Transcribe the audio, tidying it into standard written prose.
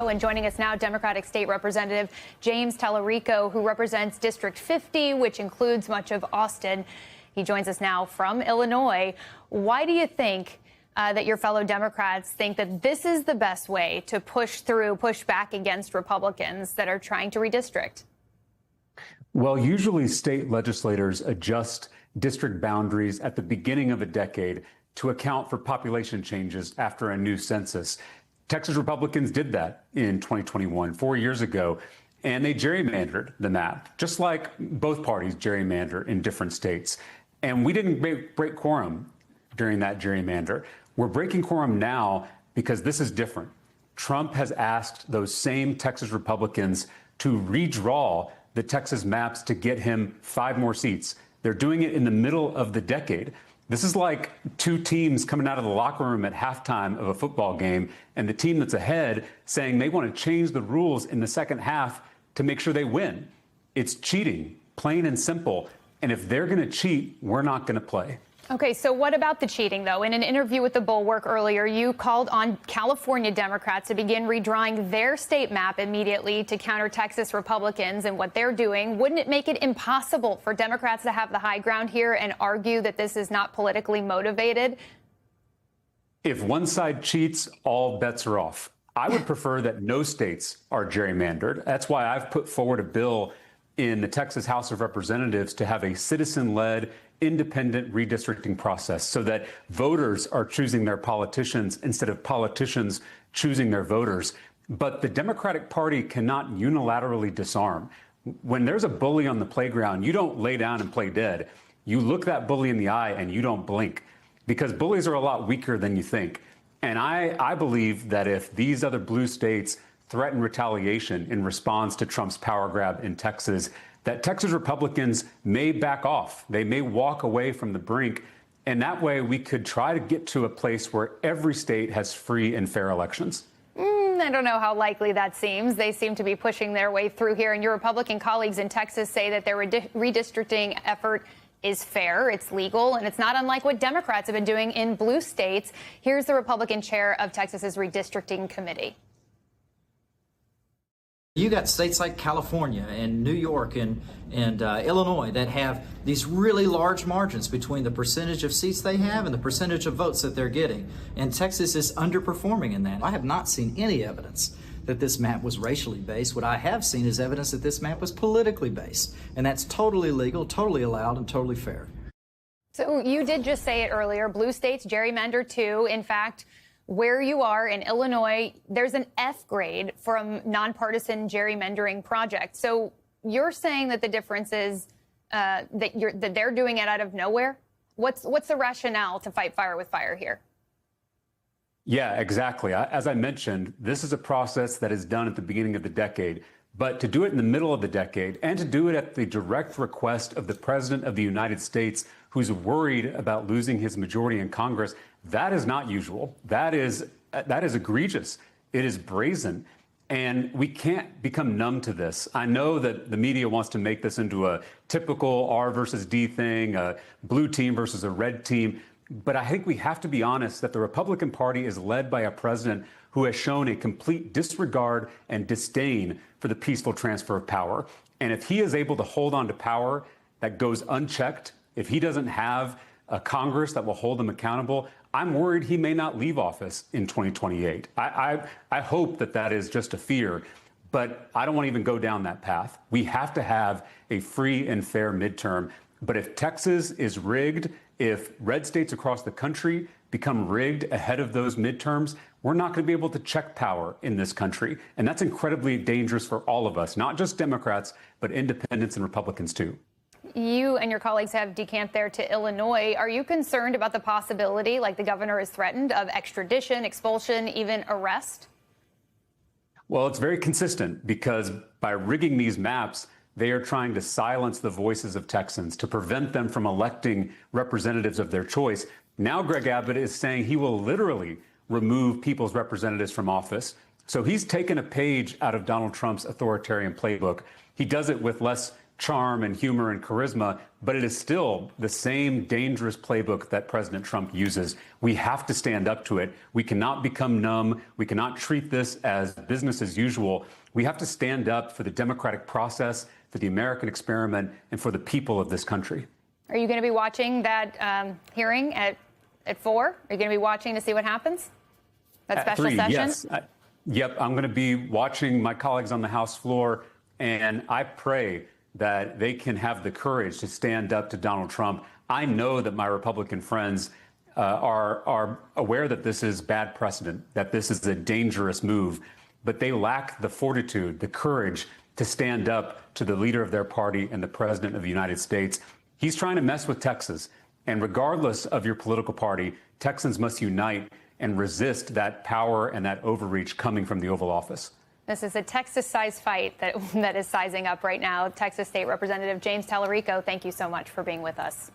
And joining us now, Democratic State Representative James Talarico, who represents District 50, which includes much of Austin. He joins us now from Illinois. Why do you think that your fellow Democrats think that this is the best way to push back against Republicans that are trying to redistrict? Well, usually state legislators adjust district boundaries at the beginning of a decade to account for population changes after a new census. Texas Republicans did that in 2021, 4 years ago, and they gerrymandered the map, just like both parties gerrymander in different states. And we didn't break quorum during that gerrymander. We're breaking quorum now because this is different. Trump has asked those same Texas Republicans to redraw the Texas maps to get him 5 more seats. They're doing it in the middle of the decade. This is like two teams coming out of the locker room at halftime of a football game, and the team that's ahead saying they want to change the rules in the second half to make sure they win. It's cheating, plain and simple. And if they're going to cheat, we're not going to play. Okay, so what about the cheating, though? In an interview with The Bulwark earlier, you called on California Democrats to begin redrawing their state map immediately to counter Texas Republicans and what they're doing. Wouldn't it make it impossible for Democrats to have the high ground here and argue that this is not politically motivated? If one side cheats, all bets are off. I would prefer that no states are gerrymandered. That's why I've put forward a bill in the Texas House of Representatives to have a citizen-led independent redistricting process so that voters are choosing their politicians instead of politicians choosing their voters. But the Democratic Party cannot unilaterally disarm. When there's a bully on the playground, you don't lay down and play dead. You look that bully in the eye and you don't blink, because bullies are a lot weaker than you think. And I believe that if these other blue states threaten retaliation in response to Trump's power grab in Texas, that Texas Republicans may back off. They may walk away from the brink. And that way we could try to get to a place where every state has free and fair elections. I don't know how likely that seems. They seem to be pushing their way through here. And your Republican colleagues in Texas say that their redistricting effort is fair, it's legal, and it's not unlike what Democrats have been doing in blue states. Here's the Republican chair of Texas's redistricting committee. You got states like California and New York and Illinois that have these really large margins between the percentage of seats they have and the percentage of votes that they're getting. And Texas is underperforming in that. I have not seen any evidence that this map was racially based. What I have seen is evidence that this map was politically based. And that's totally legal, totally allowed, and totally fair. So you did just say it earlier, blue states gerrymander too. In fact, where you are in Illinois, there's an F grade from nonpartisan gerrymandering project. So you're saying that the difference is that they're doing it out of nowhere? What's the rationale to fight fire with fire here? Yeah, exactly. As I mentioned, this is a process that is done at the beginning of the decade. But to do it in the middle of the decade and to do it at the direct request of the President of the United States, who's worried about losing his majority in Congress, that is not usual. That is egregious. It is brazen. And we can't become numb to this. I know that the media wants to make this into a typical R versus D thing, a blue team versus a red team. But I think we have to be honest that the Republican Party is led by a president who has shown a complete disregard and disdain for the peaceful transfer of power. And if he is able to hold on to power that goes unchecked, if he doesn't have a Congress that will hold him accountable, I'm worried he may not leave office in 2028. I hope that is just a fear, but I don't want to even go down that path. We have to have a free and fair midterm. But if Texas is rigged, if red states across the country become rigged ahead of those midterms, we're not going to be able to check power in this country. And that's incredibly dangerous for all of us, not just Democrats, but independents and Republicans, too. You and your colleagues have decamped there to Illinois. Are you concerned about the possibility, like the governor has threatened, of extradition, expulsion, even arrest? Well, it's very consistent because by rigging these maps, they are trying to silence the voices of Texans to prevent them from electing representatives of their choice. Now Greg Abbott is saying he will literally remove people's representatives from office. So he's taken a page out of Donald Trump's authoritarian playbook. He does it with less charm and humor and charisma, but it is still the same dangerous playbook that President Trump uses. We have to stand up to it. We cannot become numb. We cannot treat this as business as usual. We have to stand up for the democratic process, for the American experiment, and for the people of this country. Are you going to be watching that hearing at 4? Are you going to be watching to see what happens? That special at 3, session? yes. Yep, I'm going to be watching my colleagues on the House floor, and I pray that they can have the courage to stand up to Donald Trump. I know that my Republican friends are aware that this is bad precedent, that this is a dangerous move, but they lack the fortitude, the courage to stand up to the leader of their party and the president of the United States. He's trying to mess with Texas. And regardless of your political party, Texans must unite and resist that power and that overreach coming from the Oval Office. This is a Texas-sized fight that is sizing up right now. Texas State Representative James Tallarico, thank you so much for being with us.